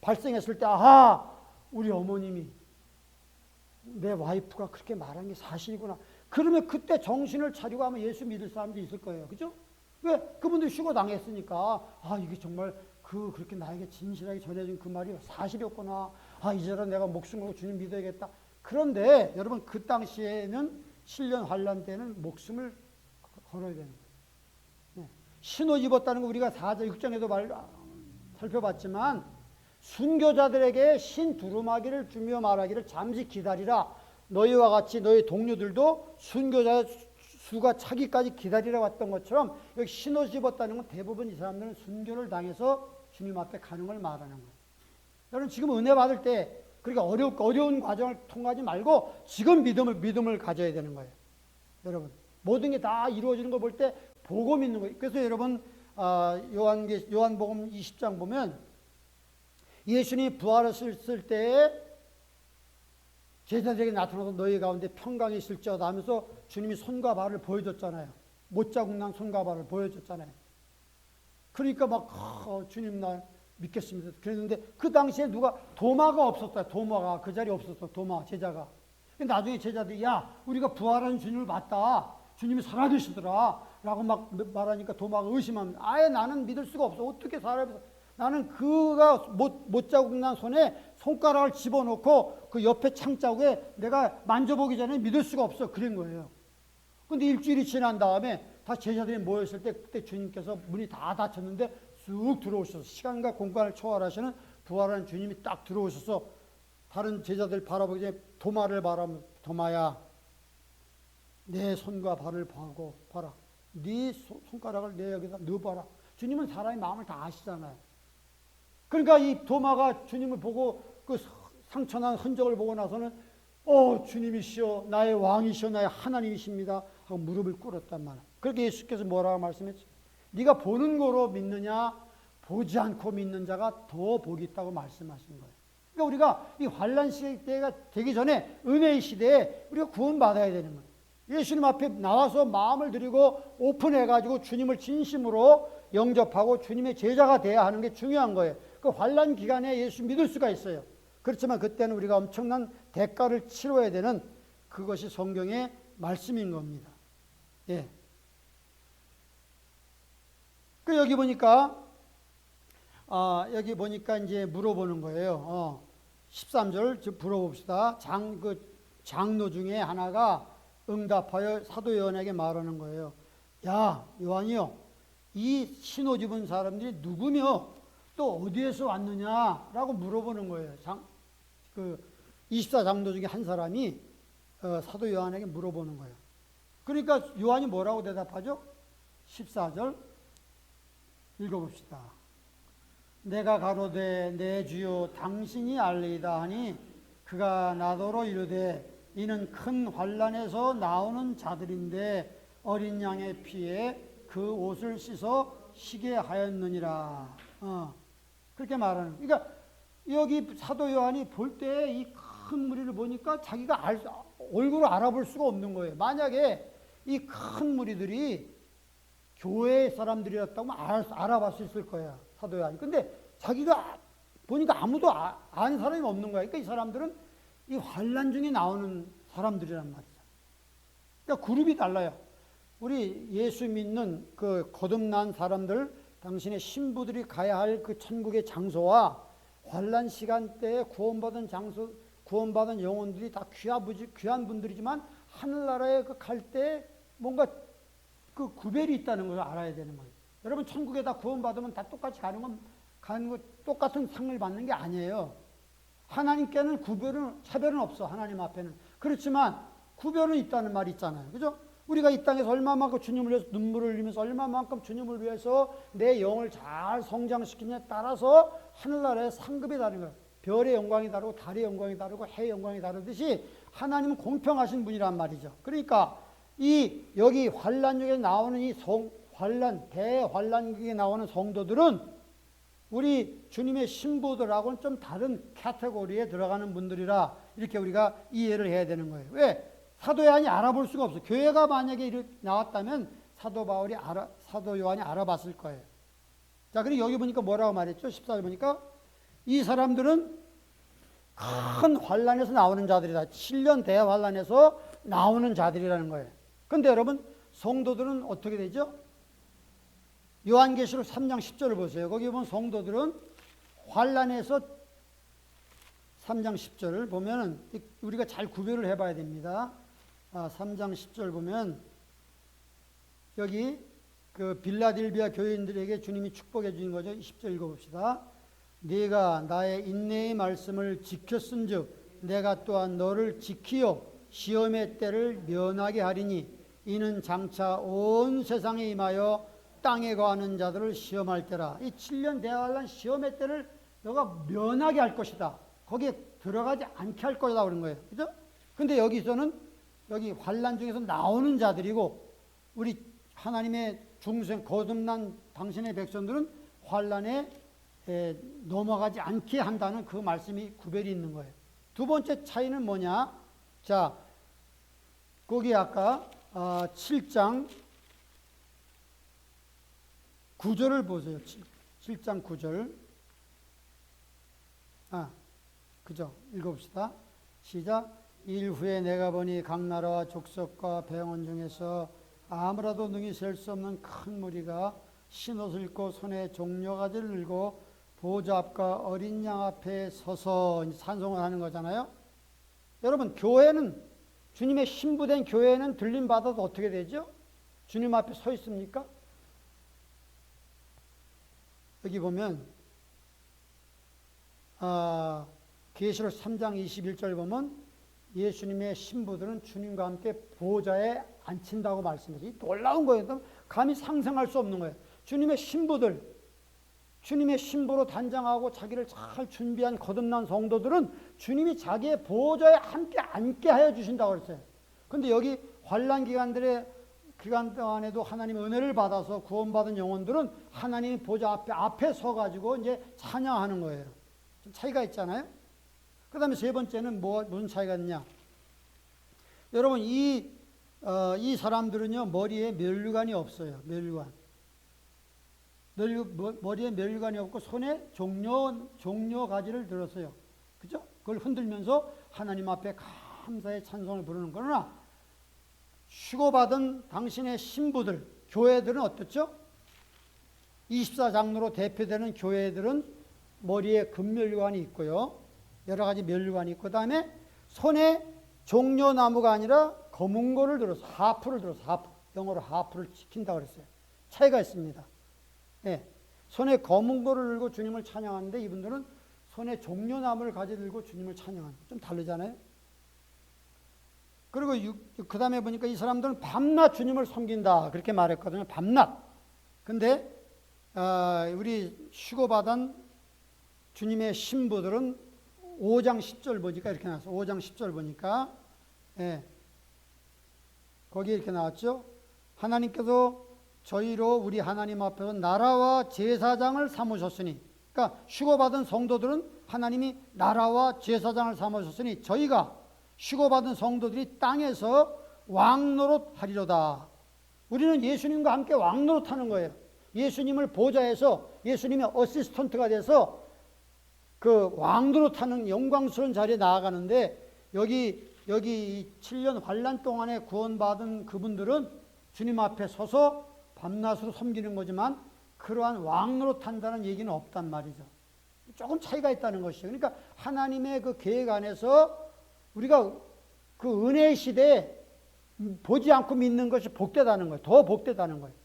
발생했을 때 우리 어머님이 내 와이프가 그렇게 말한 게 사실이구나. 그러면 그때 정신을 차리고 아마 예수 믿을 사람도 있을 거예요. 그죠? 왜? 그분들이 휴거 당했으니까 이게 정말 그렇게 나에게 진실하게 전해진 그 말이 사실이었구나. 이제는 내가 목숨 걸고 주님 믿어야겠다. 그런데 여러분 그 당시에는 7년 환란 때는 목숨을 걸어야 되는 거예요. 네. 신옷 입었다는 거 우리가 4절 6장에도 살펴봤지만 순교자들에게 흰 두루마기를 주며 말하기를 잠시 기다리라. 너희와 같이 너희 동료들도 순교자 수가 차기까지 기다리라 왔던 것처럼 여기 흰옷 입었다는 건 대부분 이 사람들은 순교를 당해서 주님 앞에 가는 걸 말하는 거예요. 여러분 지금 은혜 받을 때 그렇게 어려운 과정을 통과하지 말고 지금 믿음을 가져야 되는 거예요. 여러분 모든 게 다 이루어지는 걸 볼 때 보고 믿는 거예요. 그래서 여러분 요한복음 20장 보면 예수님이 부활했을 때 제자들에게 나타나서 너희 가운데 평강이 있을지어다 하면서 주님이 손과 발을 보여줬잖아요. 못자국 난 손과 발을 보여줬잖아요. 그러니까 막 주님 날 믿겠습니다. 그랬는데 그 당시에 도마가 없었다. 도마가 그 자리에 없었어. 도마 제자가. 나중에 제자들이 우리가 부활한 주님을 봤다. 주님이 살아계시더라. 라고 막 말하니까 도마가 의심합니다. 아예 나는 믿을 수가 없어. 어떻게 사람이 나는 그가 못자국 난 손에 손가락을 집어넣고 그 옆에 창자국에 내가 만져보기 전에 믿을 수가 없어. 그런 거예요. 근데 일주일이 지난 다음에 다 제자들이 모였을 때 그때 주님께서 문이 다 닫혔는데 쑥 들어오셔서 시간과 공간을 초월하시는 부활한 주님이 딱 들어오셔서 다른 제자들 바라보기 전에 도마를 바라보면 도마야 내 손과 발을 보고 봐라. 네 손가락을 내 여기다 넣어봐라. 주님은 사람의 마음을 다 아시잖아요. 그러니까 이 도마가 주님을 보고 그 상처난 흔적을 보고 나서는 주님이시여 나의 왕이시여 나의 하나님이십니다 하고 무릎을 꿇었단 말이야. 그렇게 예수께서 뭐라고 말씀했지? 네가 보는 거로 믿느냐 보지 않고 믿는 자가 더 복이 있다고 말씀하신 거예요. 그러니까 우리가 이 환란 시대가 되기 전에 은혜의 시대에 우리가 구원받아야 되는 거예요. 예수님 앞에 나와서 마음을 드리고 오픈해가지고 주님을 진심으로 영접하고 주님의 제자가 돼야 하는 게 중요한 거예요. 그 환란 기간에 예수 믿을 수가 있어요. 그렇지만 그때는 우리가 엄청난 대가를 치러야 되는 그것이 성경의 말씀인 겁니다. 예. 그 여기 보니까 여기 보니까 이제 물어보는 거예요. 13절 물어봅시다. 장로 중에 하나가 응답하여 사도 요한에게 말하는 거예요. 야, 요한이요. 이 신옷 입은 사람들이 누구며 또 어디에서 왔느냐라고 물어보는 거예요. 24장로 중에 한 사람이 사도 요한에게 물어보는 거예요. 그러니까 요한이 뭐라고 대답하죠? 14절 읽어봅시다. 내가 가로되 내 주여 당신이 알리이다 하니 그가 나더러 이르되 이는 큰 환난에서 나오는 자들인데 어린 양의 피에 그 옷을 씻어 시게 하였느니라. 그렇게 말하는. 그러니까 여기 사도 요한이 볼 때 이 큰 무리를 보니까 자기가 얼굴을 알아볼 수가 없는 거예요. 만약에 이 큰 무리들이 교회 사람들이었다면 알아볼 수 있을 거야, 사도 요한이. 근데 자기가 보니까 아무도 아는 사람이 없는 거야. 그러니까 이 사람들은 이 환난 중에 나오는 사람들이란 말이죠. 그러니까 그룹이 달라요. 우리 예수 믿는 그 거듭난 사람들, 당신의 신부들이 가야 할 그 천국의 장소와 환난 시간대에 구원받은 영혼들이 다 귀한 분들이지만 하늘나라에 갈 때 뭔가 그 구별이 있다는 걸 알아야 되는 거예요. 여러분 천국에 다 구원받으면 다 똑같이 가는 거 똑같은 상을 받는 게 아니에요. 하나님께는 차별은 없어. 하나님 앞에는. 그렇지만 구별은 있다는 말이 있잖아요. 그죠? 우리가 이 땅에서 얼마만큼 주님을 위해서 눈물을 흘리면서 얼마만큼 주님을 위해서 내 영을 잘 성장시키냐에 따라서 하늘나라의 상급이 다른 거예요. 별의 영광이 다르고 달의 영광이 다르고 해의 영광이 다르듯이 하나님은 공평하신 분이란 말이죠. 그러니까 여기 환란역에 나오는 대환란기에 나오는 성도들은 우리 주님의 신부들하고는 좀 다른 카테고리에 들어가는 분들이라 이렇게 우리가 이해를 해야 되는 거예요. 왜? 사도 요한이 알아볼 수가 없어. 교회가 만약에 나왔다면 사도 요한이 알아봤을 거예요. 자, 그리고 여기 보니까 뭐라고 말했죠? 14절 보니까 이 사람들은 큰 환란에서 나오는 자들이다. 7년 대환란에서 나오는 자들이라는 거예요. 근데 여러분 성도들은 어떻게 되죠? 요한계시록 3장 10절을 보세요. 거기 보면 성도들은 환란에서 3장 10절을 보면은 우리가 잘 구별을 해봐야 됩니다. 3장 10절 보면 여기 그 빌라델비아 교인들에게 주님이 축복해 주는 거죠. 10절 읽어봅시다. 네가 나의 인내의 말씀을 지켰은즉 내가 또한 너를 지키어 시험의 때를 면하게 하리니 이는 장차 온 세상에 임하여 땅에 거하는 자들을 시험할 때라. 이 7년 대환란 시험의 때를 너가 면하게 할 것이다. 거기에 들어가지 않게 할 거다 그런 거예요. 그죠? 근데 여기서는 여기 환란 중에서 나오는 자들이고 우리 하나님의 거듭난 당신의 백성들은 환란에 넘어가지 않게 한다는 그 말씀이 구별이 있는 거예요. 두 번째 차이는 뭐냐? 자, 거기 아까 7장 9절을 보세요. 7장 9절. 그죠? 읽어봅시다. 시작. 일 후에 내가 보니 각 나라와 족속과 백원 중에서 아무라도 능히 셀 수 없는 큰 무리가 신옷을 입고 손에 종려가지를 들고 보좌 앞과 어린 양 앞에 서서 찬송을 하는 거잖아요. 여러분 교회는 주님의 신부된 교회는 들림 받아도 어떻게 되죠? 주님 앞에 서 있습니까? 여기 보면 계시록 3장 21절 보면 예수님의 신부들은 주님과 함께 보좌에 앉힌다고 말씀하세요. 놀라운 거예요. 감히 상상할 수 없는 거예요. 주님의 신부들, 주님의 신부로 단장하고 자기를 잘 준비한 거듭난 성도들은 주님이 자기의 보좌에 함께 앉게 하여 주신다고 그랬어요. 그런데 여기 환난 기간 동안에도 하나님의 은혜를 받아서 구원받은 영혼들은 하나님의 보좌 앞에 서가지고 이제 찬양하는 거예요. 좀 차이가 있잖아요. 그 다음에 세 번째는 무슨 차이가 있냐? 여러분 이 사람들은요 머리에 면류관이 없어요. 머리에 면류관이 없고 손에 종려 가지를 들었어요. 그죠? 그걸 흔들면서 하나님 앞에 감사의 찬송을 부르는 거나 휴거받은 당신의 신부들, 교회들은 어떻죠? 24장로로 대표되는 교회들은 머리에 금면류관이 있고요. 여러 가지 면류관이 있고, 그 다음에 손에 종려나무가 아니라 검은 거를 들어서, 하프를 들어서, 하프, 영어로 하프를 지킨다고 그랬어요. 차이가 있습니다. 예. 손에 검은 거를 들고 주님을 찬양하는데 이분들은 손에 종려나무를 가지고 들고 주님을 찬양하는, 좀 다르잖아요. 그리고 그 다음에 보니까 이 사람들은 밤낮 주님을 섬긴다, 그렇게 말했거든요. 밤낮. 근데 우리 휴거받은 주님의 신부들은 5장 10절 보니까 이렇게 나왔어. 5장 10절 보니까, 예, 거기에 이렇게 나왔죠. 하나님께서 저희로 우리 하나님 앞에서 나라와 제사장을 삼으셨으니, 그러니까 휴거받은 성도들은 하나님이 나라와 제사장을 삼으셨으니 저희가 휴거받은 성도들이 땅에서 왕노릇 하리로다. 우리는 예수님과 함께 왕노릇 하는 거예요. 예수님을 보좌해서 예수님의 어시스턴트가 돼서 그 왕노릇 하는 영광스러운 자리에 나아가는데, 여기 7년 환란 동안에 구원받은 그분들은 주님 앞에 서서 밤낮으로 섬기는 거지만 그러한 왕노릇 한다는 얘기는 없단 말이죠. 조금 차이가 있다는 것이죠. 그러니까 하나님의 그 계획 안에서 우리가 그 은혜의 시대에 보지 않고 믿는 것이 복되다는 거예요. 더 복되다는 거예요.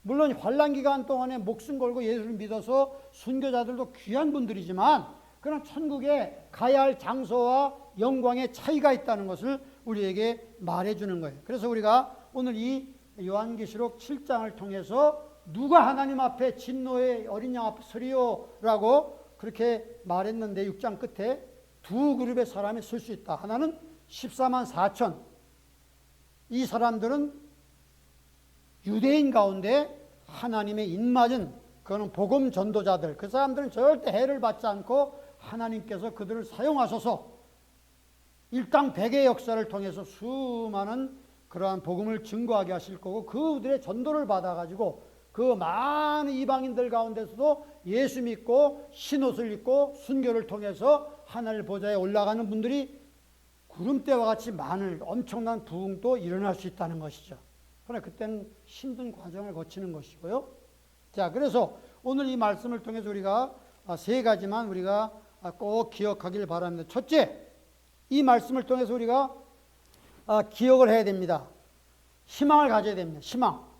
물론 환란 기간 동안에 목숨 걸고 예수를 믿어서 순교자들도 귀한 분들이지만, 그런 천국에 가야 할 장소와 영광의 차이가 있다는 것을 우리에게 말해주는 거예요. 그래서 우리가 오늘 이 요한계시록 7장을 통해서 누가 하나님 앞에 진노의 어린 양 앞에 서리요라고 그렇게 말했는데, 6장 끝에 두 그룹의 사람이 설 수 있다. 하나는 14만 4천. 이 사람들은 유대인 가운데 하나님의 입맞은, 그거는 복음 전도자들. 그 사람들은 절대 해를 받지 않고 하나님께서 그들을 사용하셔서 일당백의 역사를 통해서 수많은 그러한 복음을 증거하게 하실 거고, 그들의 전도를 받아가지고 그 많은 이방인들 가운데서도 예수 믿고 흰옷을 입고 순교를 통해서 하늘 보좌에 올라가는 분들이 구름대와 같이 많은 엄청난 부흥도 일어날 수 있다는 것이죠. 그러나 그때는 힘든 과정을 거치는 것이고요. 자, 그래서 오늘 이 말씀을 통해서 우리가 세 가지만 우리가 꼭 기억하길 바랍니다. 첫째, 이 말씀을 통해서 우리가 기억을 해야 됩니다. 희망을 가져야 됩니다. 희망.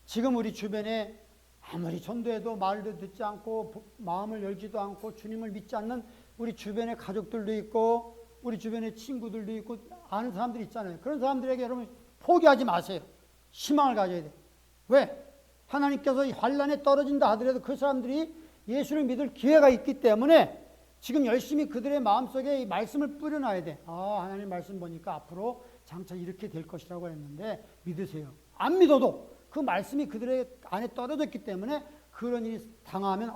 지금 우리 주변에 아무리 전도해도 말도 듣지 않고 마음을 열지도 않고 주님을 믿지 않는 우리 주변의 가족들도 있고 우리 주변의 친구들도 있고 아는 사람들이 있잖아요. 그런 사람들에게 여러분 포기하지 마세요. 희망을 가져야 돼요. 왜? 하나님께서 이 환란에 떨어진다 하더라도 그 사람들이 예수를 믿을 기회가 있기 때문에 지금 열심히 그들의 마음속에 이 말씀을 뿌려놔야 돼. 하나님 말씀 보니까 앞으로 장차 이렇게 될 것이라고 했는데 믿으세요. 안 믿어도 그 말씀이 그들의 안에 떨어졌기 때문에 그런 일이 당하면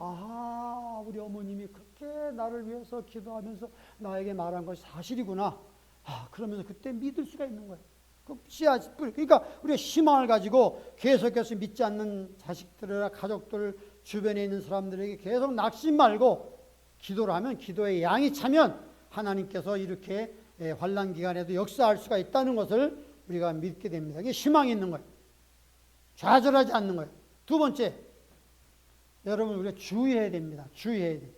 우리 어머님이 그렇게 나를 위해서 기도하면서 나에게 말한 것이 사실이구나. 그러면서 그때 믿을 수가 있는 거예요. 그러니까 우리가 희망을 가지고 계속해서 믿지 않는 자식들이나 가족들 주변에 있는 사람들에게 계속 낙심 말고 기도를 하면, 기도에 양이 차면 하나님께서 이렇게 환난 기간에도 역사할 수가 있다는 것을 우리가 믿게 됩니다. 이게 희망이 있는 거예요. 좌절하지 않는 거예요. 두 번째, 여러분 우리가 주의해야 됩니다. 주의해야 돼요.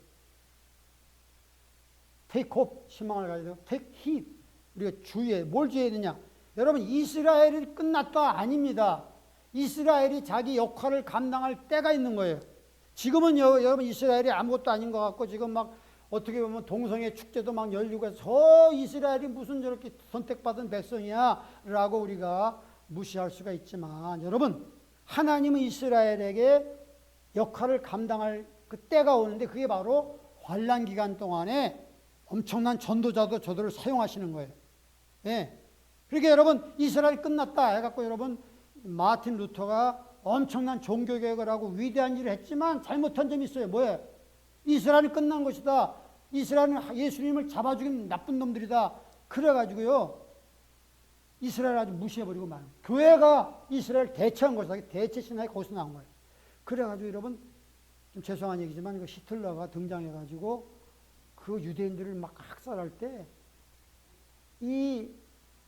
Take hope, 희망을 가지고 take heed. 우리가 주의해야, 뭘 주의해야 되냐? 여러분 이스라엘이 끝났다 아닙니다. 이스라엘이 자기 역할을 감당할 때가 있는 거예요. 지금은 여러분 이스라엘이 아무것도 아닌 것 같고 지금 막 어떻게 보면 동성애 축제도 막 열리고 해서 저 이스라엘이 무슨 저렇게 선택받은 백성이야 라고 우리가 무시할 수가 있지만, 여러분 하나님은 이스라엘에게 역할을 감당할 그 때가 오는데 그게 바로 환난 기간 동안에 엄청난 전도자도 저들을 사용하시는 거예요. 예. 그러니까 여러분 이스라엘이 끝났다 해갖고 여러분 마틴 루터가 엄청난 종교개혁을 하고 위대한 일을 했지만 잘못한 점이 있어요. 뭐예요? 이스라엘이 끝난 것이다. 이스라엘은 예수님을 잡아 죽인 나쁜 놈들이다. 그래가지고요 이스라엘 아주 무시해버리고 말아요. 교회가 이스라엘 대체한 것이다. 대체 신학이 거기서 나온 거예요. 그래가지고 여러분 좀 죄송한 얘기지만 이거 히틀러가 등장해가지고 그 유대인들을 막 학살할 때 이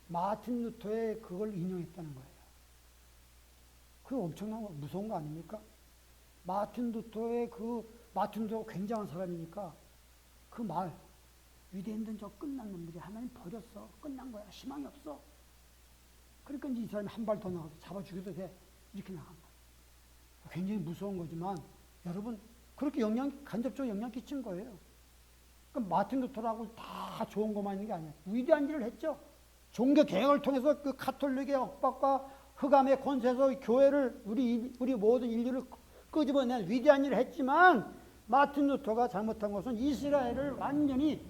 마틴 루터의 그걸 인용했다는 거예요. 그거 엄청난 무서운 거 아닙니까? 마틴 루터의 마틴 루터가 굉장한 사람이니까 그 말, 유대인들은 저 끝난 놈들이 하나님 버렸어. 끝난 거야. 희망이 없어. 그러니까 이제 이 사람이 한 발 더 나가서 잡아 죽여도 돼. 이렇게 나간 거야. 굉장히 무서운 거지만 여러분 그렇게 간접적으로 영향 끼친 거예요. 그러니까 마틴 루터라고 다 좋은 것만 있는 게 아니에요. 위대한 일을 했죠. 종교 개혁을 통해서 그 가톨릭의 억압과 흑암의 권세에서 교회를 우리 모든 인류를 끄집어낸 위대한 일을 했지만 마틴 루터가 잘못한 것은 이스라엘을 완전히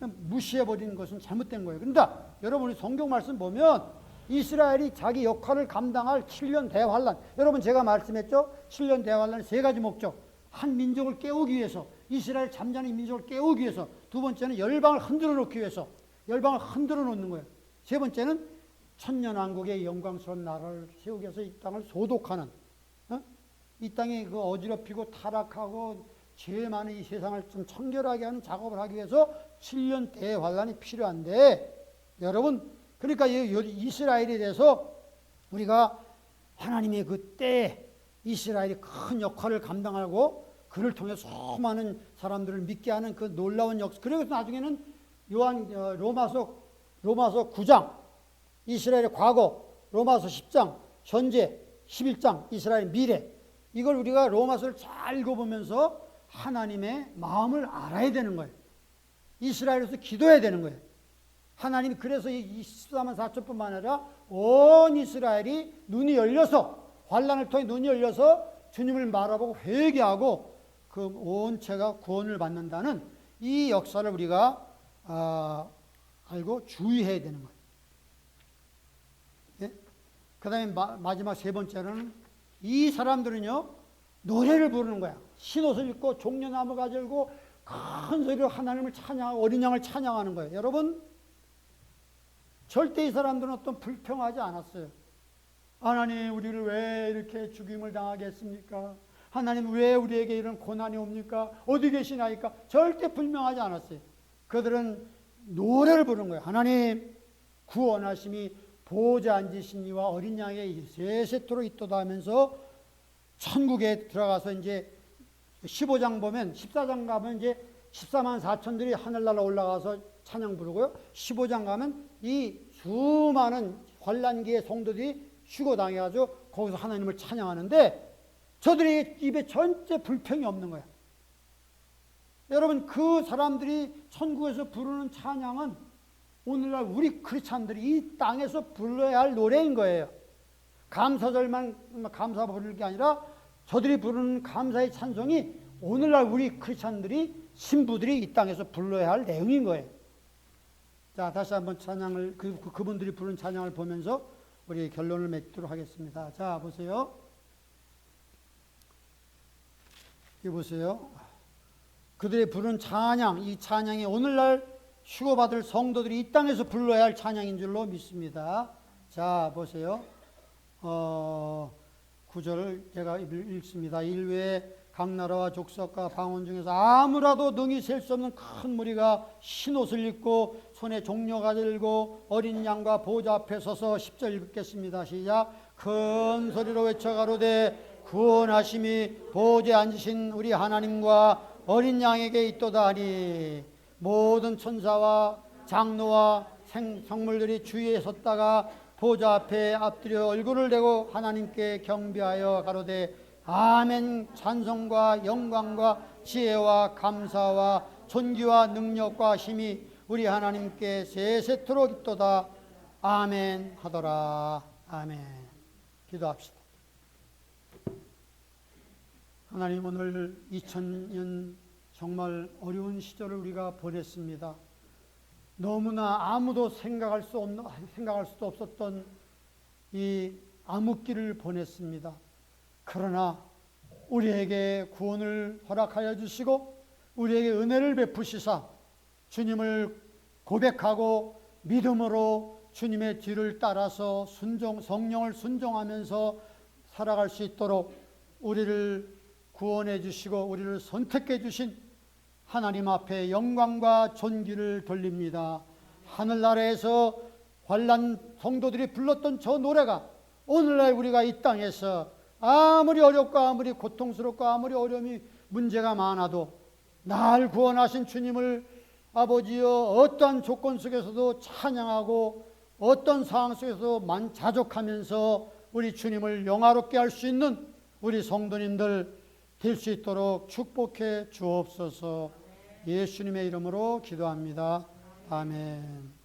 무시해버리는 것은 잘못된 거예요. 그런데 여러분이 성경 말씀 보면 이스라엘이 자기 역할을 감당할 7년 대환란, 여러분 제가 말씀했죠? 7년 대환란의 세 가지 목적. 한 민족을 깨우기 위해서, 이스라엘 잠자는 민족을 깨우기 위해서, 두 번째는 열방을 흔들어 놓기 위해서, 열방을 흔들어 놓는 거예요. 세 번째는 천년왕국의 영광스러운 나라를 세우기 위해서 이 땅을 소독하는, 이 땅이 그 어지럽히고 타락하고 죄 많은 이 세상을 좀 청결하게 하는 작업을 하기 위해서 7년 대환란이 필요한데, 여러분 그러니까 이스라엘에 대해서 우리가 하나님의 그때 이스라엘이 큰 역할을 감당하고 그를 통해 수많은 사람들을 믿게 하는 그 놀라운 역사. 그래서 나중에는 로마서 9장 이스라엘의 과거, 로마서 10장 현재, 11장 이스라엘 미래, 이걸 우리가 로마서를 잘 읽어보면서 하나님의 마음을 알아야 되는 거예요. 이스라엘에서 기도해야 되는 거예요. 하나님이 그래서 이 14만 4천뿐만 아니라 온 이스라엘이 눈이 열려서, 환난을 통해 눈이 열려서 주님을 바라보고 회개하고 그 온 채가 구원을 받는다는 이 역사를 우리가 알고 주의해야 되는 거예요. 예? 그 다음에 마지막 세 번째로는 이 사람들은요 노래를 부르는 거야. 신옷을 입고 종려나무 가지고 큰 소리로 하나님을 찬양하고 어린 양을 찬양하는 거예요. 여러분 절대 이 사람들은 어떤 불평하지 않았어요. 하나님 우리를 왜 이렇게 죽임을 당하게 했습니까? 하나님 왜 우리에게 이런 고난이 옵니까? 어디 계시나이까? 절대 불명하지 않았어요. 그들은 노래를 부르는 거예요. 하나님 구원하심이 보좌 앉으신 이와 어린 양의 세세토록 있도다 하면서 천국에 들어가서 이제 15장 보면 14장 가면 이제 14만 4천들이 하늘나라 올라가서 찬양 부르고요. 15장 가면 이 수많은 환란기의 성도들이 휴거당해가지고 거기서 하나님을 찬양하는데 저들의 입에 전체 불평이 없는 거예요. 여러분 그 사람들이 천국에서 부르는 찬양은 오늘날 우리 크리스찬들이 이 땅에서 불러야 할 노래인 거예요. 감사절만 감사 부르는 게 아니라 저들이 부르는 감사의 찬송이 오늘날 우리 크리스찬들이 신부들이 이 땅에서 불러야 할 내용인 거예요. 자, 다시 한번 찬양을 그분들이 부른 찬양을 보면서 우리 결론을 맺도록 하겠습니다. 자, 보세요. 여기 보세요. 그들이 부른 찬양, 이 찬양이 오늘날 휴거받을 성도들이 이 땅에서 불러야 할 찬양인 줄로 믿습니다. 자, 보세요. 9절을 제가 읽습니다. 일외에 각 나라와 족속과 방언 중에서 아무라도 능히 셀 수 없는 큰 무리가 흰옷을 입고 손에 종려가 들고 어린 양과 보좌 앞에 서서 10절 읽겠습니다. 시작. 큰 소리로 외쳐 가로되 구원하심이 보좌에 앉으신 우리 하나님과 어린 양에게 있도다 하니 모든 천사와 장로와 성물들이 주위에 섰다가 보좌 앞에 엎드려 얼굴을 대고 하나님께 경배하여 가로되 아멘. 찬송과 영광과 지혜와 감사와 존귀와 능력과 힘이 우리 하나님께 세세토록 있도다. 아멘 하더라. 아멘. 기도합시다. 하나님 오늘 2000년 정말 어려운 시절을 우리가 보냈습니다. 너무나 아무도 생각할 수도 없었던 이 암흑기를 보냈습니다. 그러나 우리에게 구원을 허락하여 주시고 우리에게 은혜를 베푸시사 주님을 고백하고 믿음으로 주님의 뒤를 따라서 성령을 순종하면서 살아갈 수 있도록 우리를 구원해 주시고 우리를 선택해 주신 하나님 앞에 영광과 존귀를 돌립니다. 하늘나라에서 환난 성도들이 불렀던 저 노래가 오늘날 우리가 이 땅에서 아무리 어렵고 아무리 고통스럽고 아무리 어려움이 문제가 많아도 날 구원하신 주님을 아버지여 어떠한 조건 속에서도 찬양하고 어떤 상황 속에서도 만자족하면서 우리 주님을 영화롭게 할 수 있는 우리 성도님들 될 수 있도록 축복해 주옵소서. 예수님의 이름으로 기도합니다. 아멘.